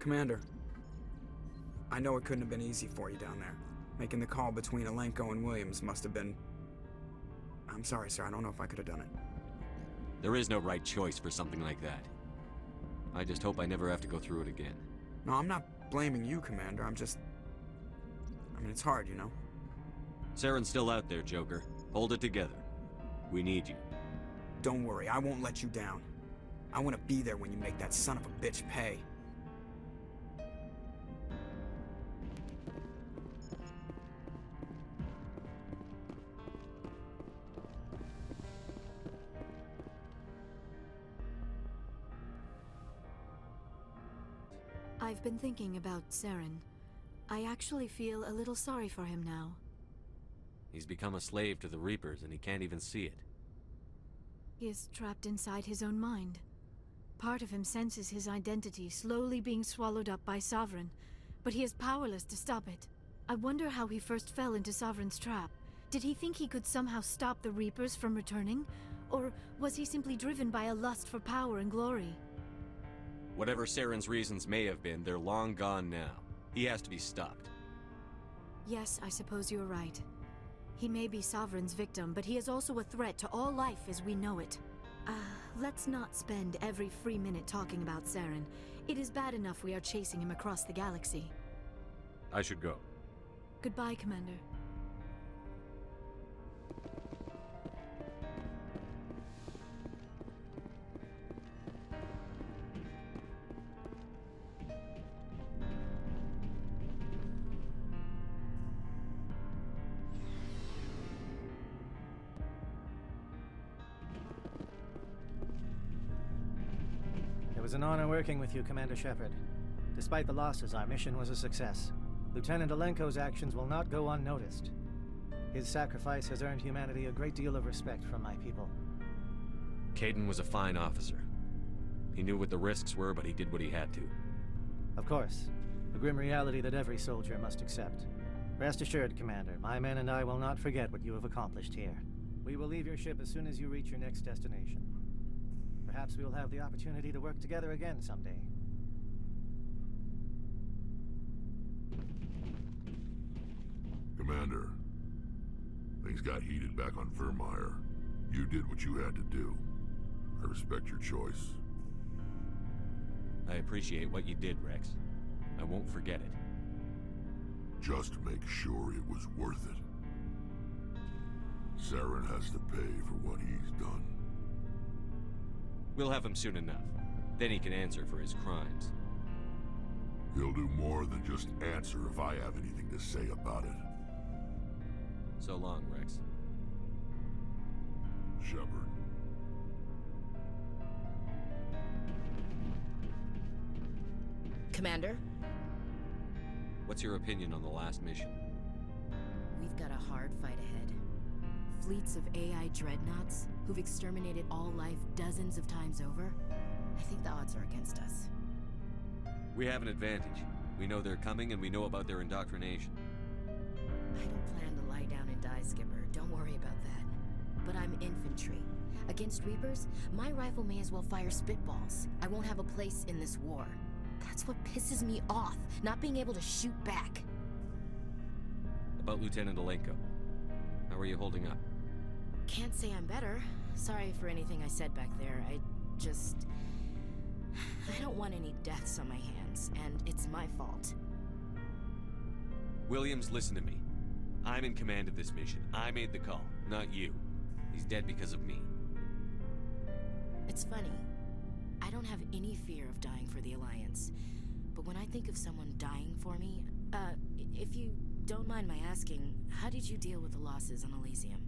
Commander, I know it couldn't have been easy for you down there. Making the call between Alenko and Williams must have been... I'm sorry, sir. I don't know if I could have done it. There is no right choice for something like that. I just hope I never have to go through it again. No, I'm not blaming you, Commander. I'm just... I mean, it's hard, you know? Saren's still out there, Joker. Hold it together. We need you. Don't worry, I won't let you down. I want to be there when you make that son of a bitch pay. I've been thinking about Saren. I actually feel a little sorry for him now. He's become a slave to the Reapers and he can't even see it. He is trapped inside his own mind. Part of him senses his identity slowly being swallowed up by Sovereign, but he is powerless to stop it. I wonder how he first fell into Sovereign's trap. Did he think he could somehow stop the Reapers from returning? Or was he simply driven by a lust for power and glory? Whatever Saren's reasons may have been, they're long gone now. He has to be stopped. Yes, I suppose you're right. He may be Sovereign's victim, but he is also a threat to all life as we know it. Let's not spend every free minute talking about Saren. It is bad enough we are chasing him across the galaxy. I should go. Goodbye, Commander. It was an honor working with you, Commander Shepard. Despite the losses, our mission was a success. Lieutenant Alenko's actions will not go unnoticed. His sacrifice has earned humanity a great deal of respect from my people. Kaidan was a fine officer. He knew what the risks were, but he did what he had to. Of course, a grim reality that every soldier must accept. Rest assured, Commander, my men and I will not forget what you have accomplished here. We will leave your ship as soon as you reach your next destination. Perhaps we will have the opportunity to work together again someday. Commander, things got heated back on Vermeer. You did what you had to do. I respect your choice. I appreciate what you did, Rex. I won't forget it. Just make sure it was worth it. Saren has to pay for what he's done. We'll have him soon enough. Then he can answer for his crimes. He'll do more than just answer if I have anything to say about it. So long, Rex. Shepard. Commander? What's your opinion on the last mission? We've got a hard fight ahead. Fleets of AI dreadnoughts who've exterminated all life dozens of times over. I think the odds are against us. We have an advantage. We know they're coming and we know about their indoctrination. I don't plan to lie down and die, Skipper. Don't worry about that. But I'm infantry. Against Reapers, my rifle may as well fire spitballs. I won't have a place in this war. That's what pisses me off, not being able to shoot back. About Lieutenant Alenko. How are you holding up? Can't say I'm better. Sorry for anything I said back there. I don't want any deaths on my hands, and it's my fault. Williams, listen to me. I'm in command of this mission. I made the call, not you. He's dead because of me. It's funny. I don't have any fear of dying for the Alliance. But when I think of someone dying for me, if you don't mind my asking, how did you deal with the losses on Elysium?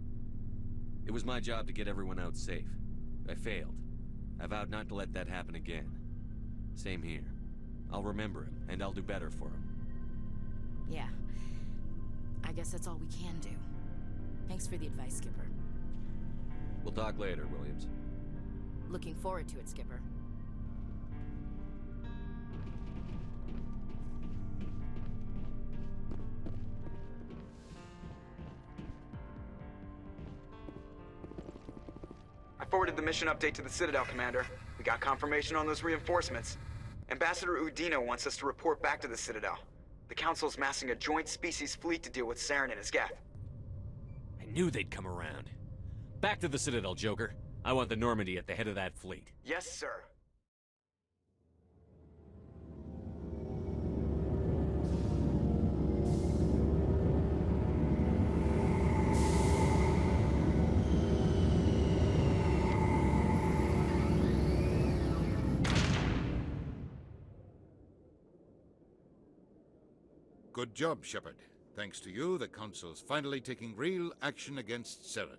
It was my job to get everyone out safe. I failed. I vowed not to let that happen again. Same here. I'll remember him, and I'll do better for him. Yeah. I guess that's all we can do. Thanks for the advice, Skipper. We'll talk later, Williams. Looking forward to it, Skipper. I forwarded the mission update to the Citadel, Commander. We got confirmation on those reinforcements. Ambassador Udina wants us to report back to the Citadel. The Council's massing a joint species fleet to deal with Saren and his geth. I knew they'd come around. Back to the Citadel, Joker. I want the Normandy at the head of that fleet. Yes, sir. Good job, Shepard. Thanks to you, the Council's finally taking real action against Saren.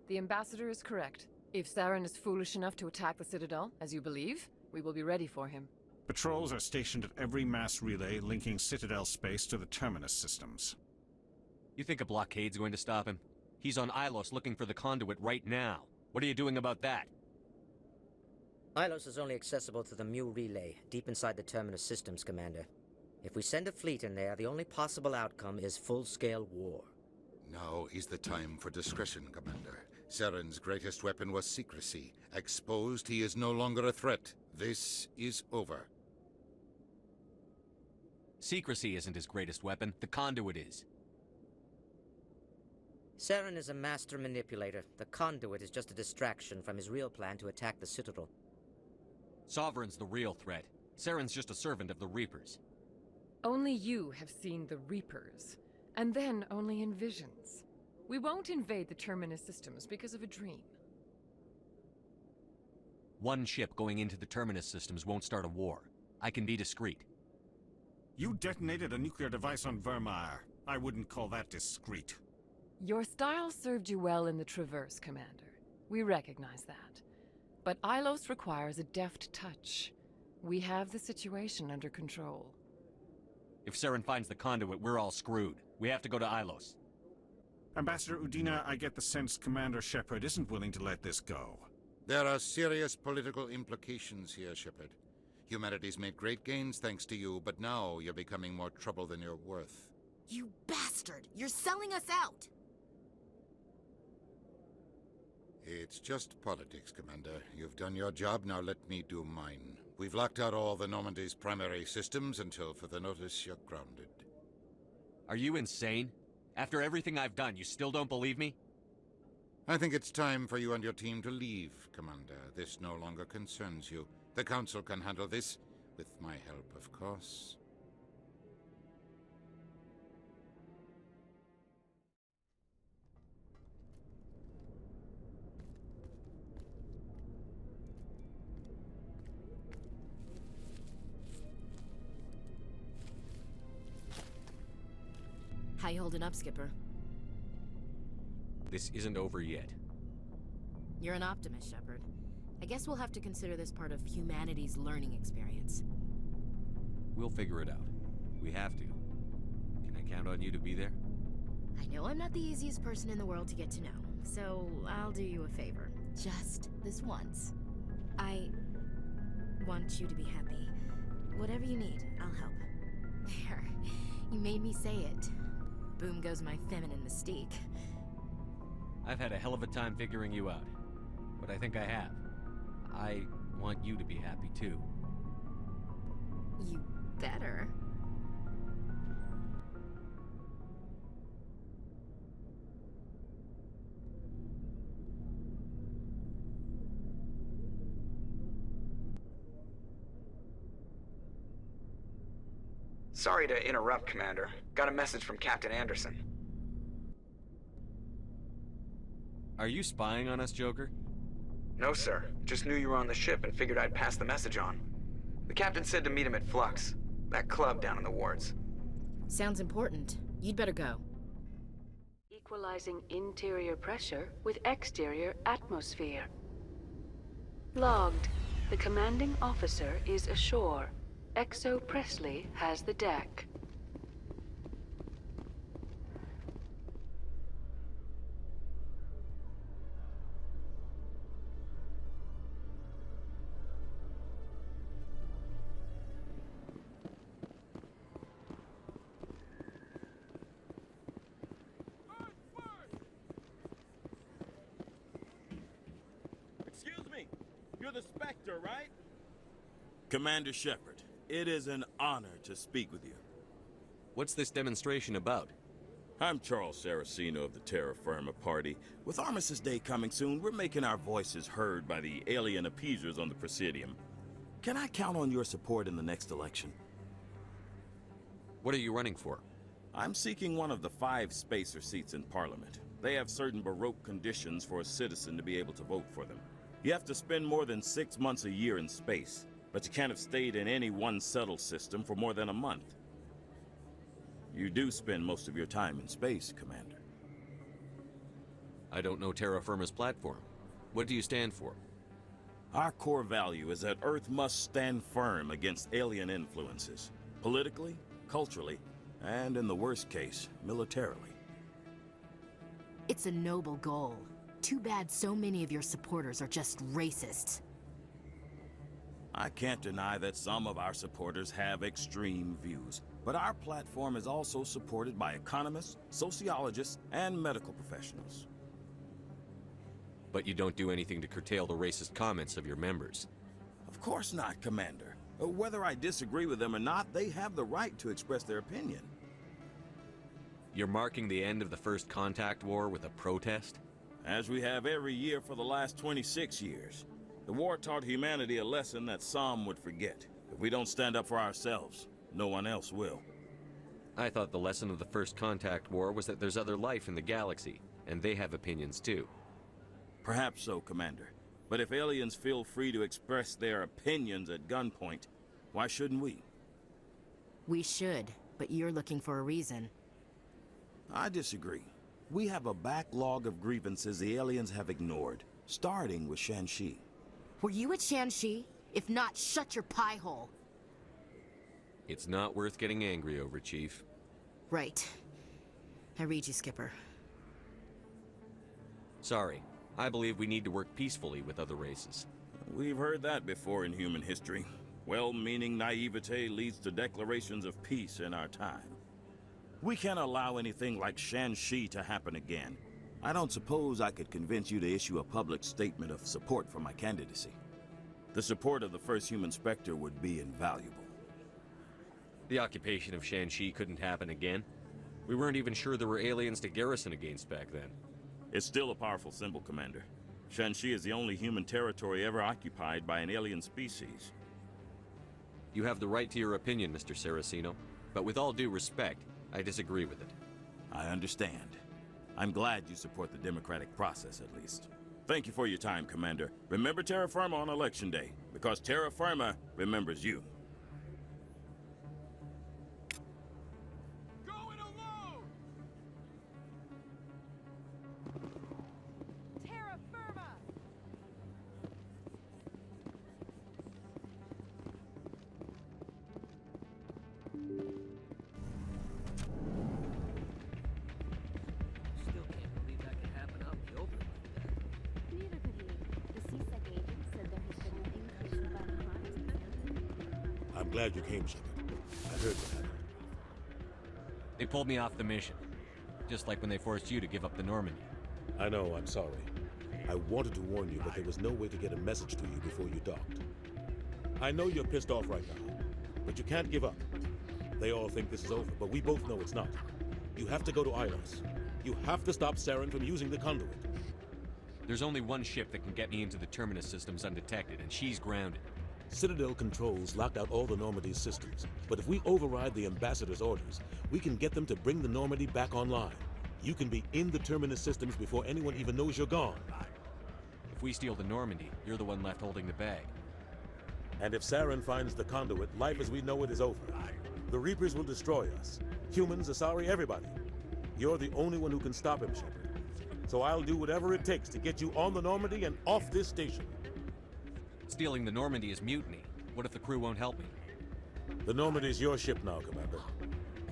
The Ambassador is correct. If Saren is foolish enough to attack the Citadel, as you believe, we will be ready for him. Patrols are stationed at every mass relay linking Citadel space to the Terminus systems. You think a blockade's going to stop him? He's on Ilos looking for the conduit right now. What are you doing about that? Ilos is only accessible to the Mu relay, deep inside the Terminus systems, Commander. If we send a fleet in there, the only possible outcome is full-scale war. Now is the time for discretion, Commander. Saren's greatest weapon was secrecy. Exposed, he is no longer a threat. This is over. Secrecy isn't his greatest weapon. The conduit is. Saren is a master manipulator. The conduit is just a distraction from his real plan to attack the Citadel. Sovereign's the real threat. Saren's just a servant of the Reapers. Only you have seen the Reapers, and then only in visions. We won't invade the Terminus systems because of a dream. One ship going into the Terminus systems won't start a war. I can be discreet. You detonated a nuclear device on Vermeer. I wouldn't call that discreet. Your style served you well in the Traverse, Commander. We recognize that. But Ilos requires a deft touch. We have the situation under control. If Saren finds the conduit, we're all screwed. We have to go to Ilos. Ambassador Udina, I get the sense Commander Shepard isn't willing to let this go. There are serious political implications here, Shepard. Humanity's made great gains thanks to you, but now you're becoming more trouble than you're worth. You bastard! You're selling us out! It's just politics, Commander. You've done your job, now let me do mine. We've locked out all the Normandy's primary systems until further notice you're grounded. Are you insane? After everything I've done, you still don't believe me? I think it's time for you and your team to leave, Commander. This no longer concerns you. The Council can handle this, with my help, of course. How you holding up, Skipper? This isn't over yet. You're an optimist, Shepard. I guess we'll have to consider this part of humanity's learning experience. We'll figure it out. We have to. Can I count on you to be there? I know I'm not the easiest person in the world to get to know, so I'll do you a favor. Just this once. I want you to be happy. Whatever you need, I'll help. There. You made me say it. Boom goes my feminine mystique. I've had a hell of a time figuring you out. But I think I have. I want you to be happy, too. You better. Sorry to interrupt, Commander. Got a message from Captain Anderson. Are you spying on us, Joker? No, sir. Just knew you were on the ship and figured I'd pass the message on. The captain said to meet him at Flux, that club down in the wards. Sounds important. You'd better go. Equalizing interior pressure with exterior atmosphere. Logged. The commanding officer is ashore. Exo Presley has the deck. Excuse me, you're the Spectre, right? Commander Shepard, it is an honor to speak with you. What's this demonstration about? I'm Charles Saraceno of the Terra Firma Party. With Armistice Day coming soon, we're making our voices heard by the alien appeasers on the Presidium. Can I count on your support in the next election? What are you running for? I'm seeking one of the 5 spacer seats in Parliament. They have certain Baroque conditions for a citizen to be able to vote for them. You have to spend more than 6 months a year in space, but you can't have stayed in any one settled system for more than a month. You do spend most of your time in space, Commander. I don't know Terra Firma's platform. What do you stand for? Our core value is that Earth must stand firm against alien influences. Politically, culturally, and in the worst case, militarily. It's a noble goal. Too bad so many of your supporters are just racists. I can't deny that some of our supporters have extreme views, but our platform is also supported by economists, sociologists, and medical professionals. But you don't do anything to curtail the racist comments of your members. Of course not, Commander. Whether I disagree with them or not, they have the right to express their opinion. You're marking the end of the First Contact War with a protest? As we have every year for the last 26 years. The war taught humanity a lesson that some would forget. If we don't stand up for ourselves, no one else will. I thought the lesson of the First Contact War was that there's other life in the galaxy, and they have opinions too. Perhaps so, Commander. But if aliens feel free to express their opinions at gunpoint, why shouldn't we? We should, but you're looking for a reason. I disagree. We have a backlog of grievances the aliens have ignored, starting with Shan-Shi. Were you at Shan-Shi? If not, shut your pie hole. It's not worth getting angry over, Chief. Right. I read you, Skipper. Sorry. I believe we need to work peacefully with other races. We've heard that before in human history. Well-meaning naivete leads to declarations of peace in our time. We can't allow anything like Shan-Shi to happen again. I don't suppose I could convince you to issue a public statement of support for my candidacy. The support of the first human Spectre would be invaluable. The occupation of Shan-Shi couldn't happen again. We weren't even sure there were aliens to garrison against back then. It's still a powerful symbol, Commander. Shan-Shi is the only human territory ever occupied by an alien species. You have the right to your opinion, Mr. Saraceno, but with all due respect, I disagree with it. I understand. I'm glad you support the democratic process, at least. Thank you for your time, Commander. Remember Terra Firma on Election Day, because Terra Firma remembers you. Going alone! Terra Firma! Still can't believe that could happen out in the open like that. Neither could he. The CSEC agent said there has been an increase in violent crimes. I'm glad you came, Shepard. I heard what happened. They pulled me off the mission, just like when they forced you to give up the Normandy. I know, I'm sorry. I wanted to warn you, but there was no way to get a message to you before you docked. I know you're pissed off right now, but you can't give up. They all think this is over, but we both know it's not. You have to go to Ilos. You have to stop Saren from using the conduit. There's only one ship that can get me into the Terminus systems undetected, and she's grounded. Citadel controls locked out all the Normandy's systems, but if we override the Ambassador's orders, we can get them to bring the Normandy back online. You can be in the Terminus systems before anyone even knows you're gone. If we steal the Normandy, you're the one left holding the bag. And if Saren finds the conduit, life as we know it is over. The Reapers will destroy us. Humans, Asari, everybody. You're the only one who can stop him, Shepard. So I'll do whatever it takes to get you on the Normandy and off this station. Stealing the Normandy is mutiny. What if the crew won't help me? The Normandy's your ship now, Commander.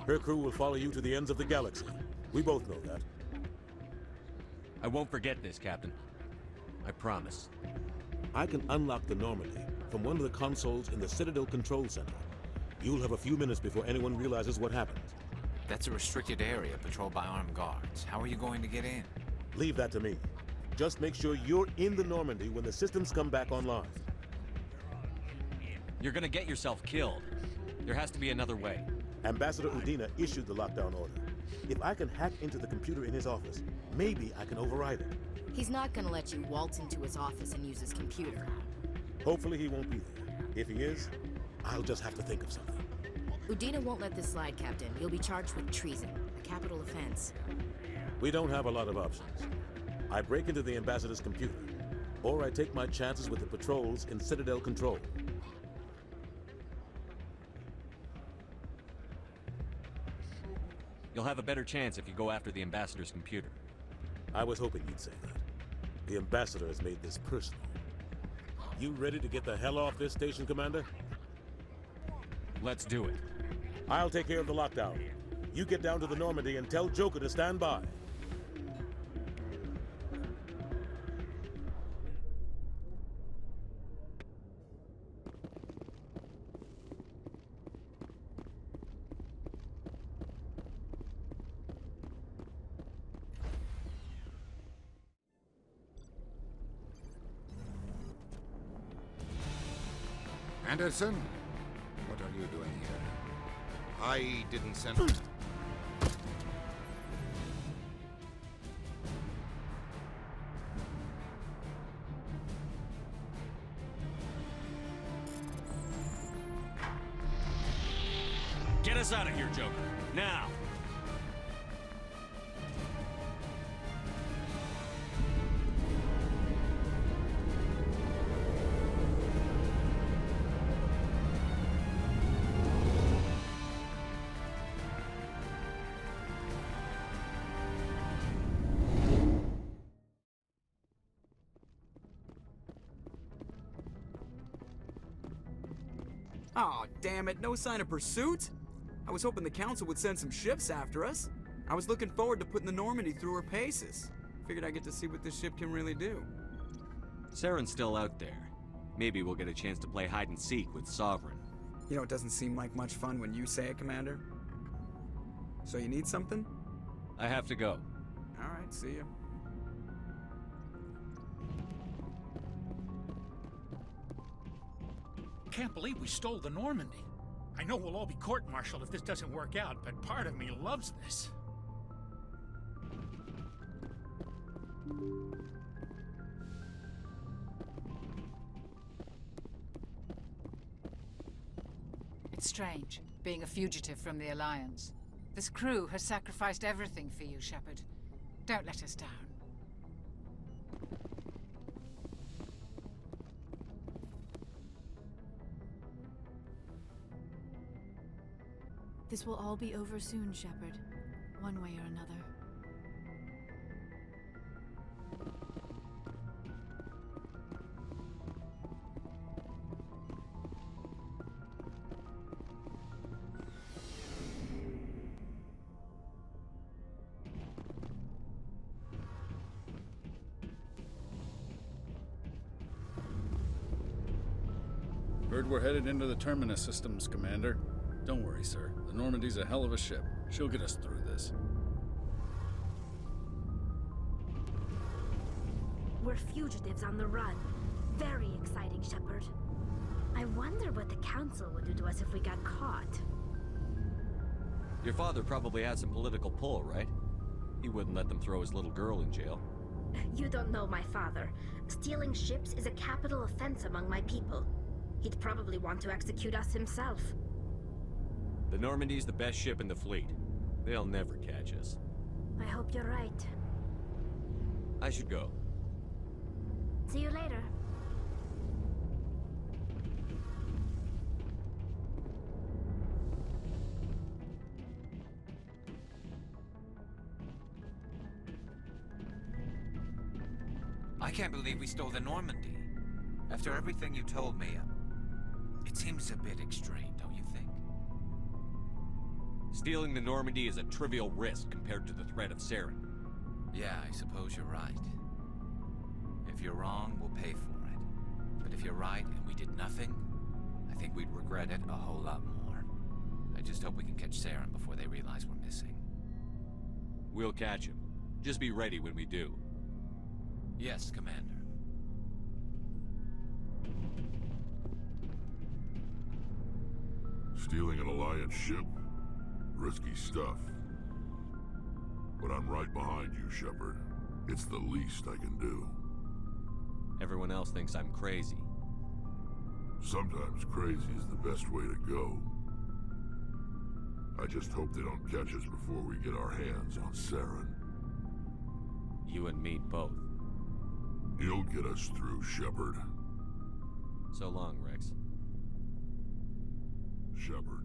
Her crew will follow you to the ends of the galaxy. We both know that. I won't forget this, Captain. I promise. I can unlock the Normandy from one of the consoles in the Citadel Control Center. You'll have a few minutes before anyone realizes what happened. That's a restricted area patrolled by armed guards. How are you going to get in? Leave that to me. Just make sure you're in the Normandy when the systems come back online. You're gonna get yourself killed. There has to be another way. Ambassador Udina issued the lockdown order. If I can hack into the computer in his office, maybe I can override it. He's not gonna let you waltz into his office and use his computer. Hopefully he won't be there. If he is, I'll just have to think of something. Udina won't let this slide, Captain. You'll be charged with treason, a capital offense. We don't have a lot of options. I break into the ambassador's computer, or I take my chances with the patrols in Citadel control. You'll have a better chance if you go after the ambassador's computer. I was hoping you'd say that. The ambassador has made this personal. You ready to get the hell off this station, Commander? Let's do it. I'll take care of the lockdown. You get down to the Normandy and tell Joker to stand by. Anderson? What are you doing here? I didn't send... Get us out of here, Joker. Now! Aw, damn it, no sign of pursuit? I was hoping the Council would send some ships after us. I was looking forward to putting the Normandy through her paces. Figured I'd get to see what this ship can really do. Saren's still out there. Maybe we'll get a chance to play hide and seek with Sovereign. You know, it doesn't seem like much fun when you say it, Commander. So you need something? I have to go. Alright, see ya. Can't believe we stole the Normandy. I know we'll all be court-martialed if this doesn't work out, but part of me loves this. It's strange, being a fugitive from the Alliance. This crew has sacrificed everything for you, Shepard. Don't let us down. This will all be over soon, Shepard. One way or another. Heard we're headed into the Terminus systems, Commander. Don't worry, sir. The Normandy's a hell of a ship. She'll get us through this. We're fugitives on the run. Very exciting, Shepard. I wonder what the Council would do to us if we got caught. Your father probably had some political pull, right? He wouldn't let them throw his little girl in jail. You don't know my father. Stealing ships is a capital offense among my people. He'd probably want to execute us himself. The Normandy's the best ship in the fleet. They'll never catch us. I hope you're right. I should go. See you later. I can't believe we stole the Normandy. After everything you told me, it seems a bit extreme, don't you think? Stealing the Normandy is a trivial risk compared to the threat of Saren. Yeah, I suppose you're right. If you're wrong, we'll pay for it. But if you're right and we did nothing, I think we'd regret it a whole lot more. I just hope we can catch Saren before they realize we're missing. We'll catch him. Just be ready when we do. Yes, Commander. Stealing an Alliance ship? Risky stuff. But I'm right behind you, Shepard. It's the least I can do. Everyone else thinks I'm crazy. Sometimes crazy is the best way to go. I just hope they don't catch us before we get our hands on Saren. You and me both. He'll get us through, Shepard. So long, Rex. Shepard.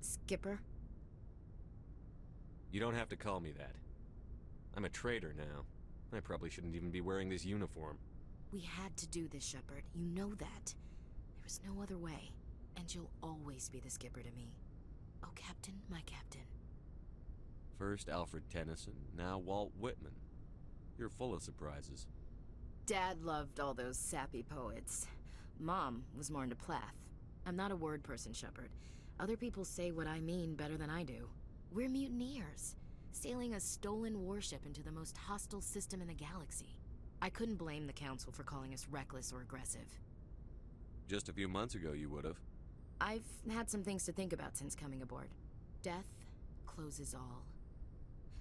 Skipper? You don't have to call me that. I'm a traitor now. I probably shouldn't even be wearing this uniform. We had to do this, Shepard. You know that. There was no other way. And you'll always be the skipper to me. Oh, Captain, my captain. First Alfred Tennyson, now Walt Whitman. You're full of surprises. Dad loved all those sappy poets. Mom was more into Plath. I'm not a word person, Shepard. Other people say what I mean better than I do. We're mutineers, sailing a stolen warship into the most hostile system in the galaxy. I couldn't blame the Council for calling us reckless or aggressive. Just a few months ago, you would've. I've had some things to think about since coming aboard. Death closes all.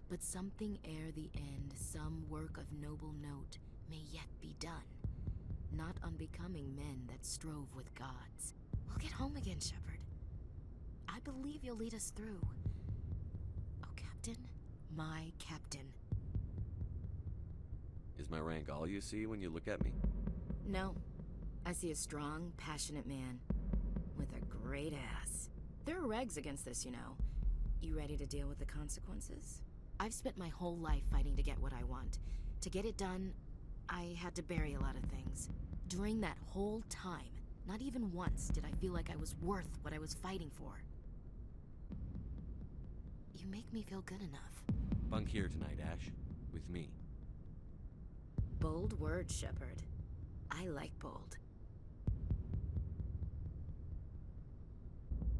But something ere the end, some work of noble note, may yet be done. Not unbecoming men that strove with gods. We'll get home again, Shepard. I believe you'll lead us through. Oh, Captain, my captain. Is my rank all you see when you look at me? No. I see a strong, passionate man. With a great ass. There are regs against this, you know. You ready to deal with the consequences? I've spent my whole life fighting to get what I want. To get it done, I had to bury a lot of things. During that whole time, not even once did I feel like I was worth what I was fighting for. You make me feel good enough. Bunk here tonight, Ash. With me. Bold words, Shepard. I like bold.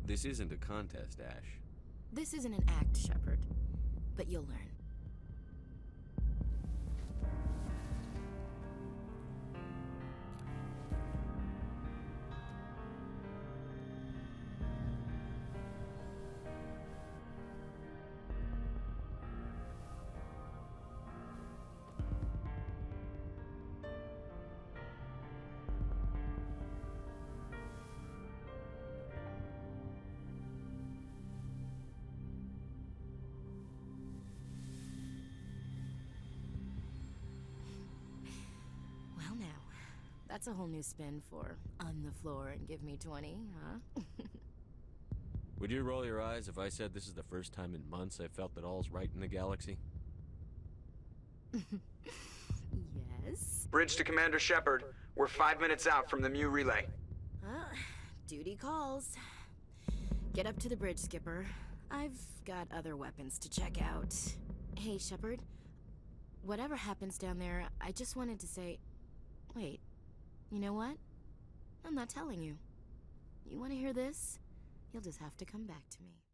This isn't a contest, Ash. This isn't an act, Shepard. But you'll learn. That's a whole new spin for on the floor and give me 20, huh? Would you roll your eyes if I said this is the first time in months I felt that all's right in the galaxy? Yes? Bridge to Commander Shepard. We're 5 minutes out from the Mu relay. Duty calls. Get up to the bridge, Skipper. I've got other weapons to check out. Hey, Shepard. Whatever happens down there, I just wanted to say... Wait. You know what? I'm not telling you. You want to hear this? You'll just have to come back to me.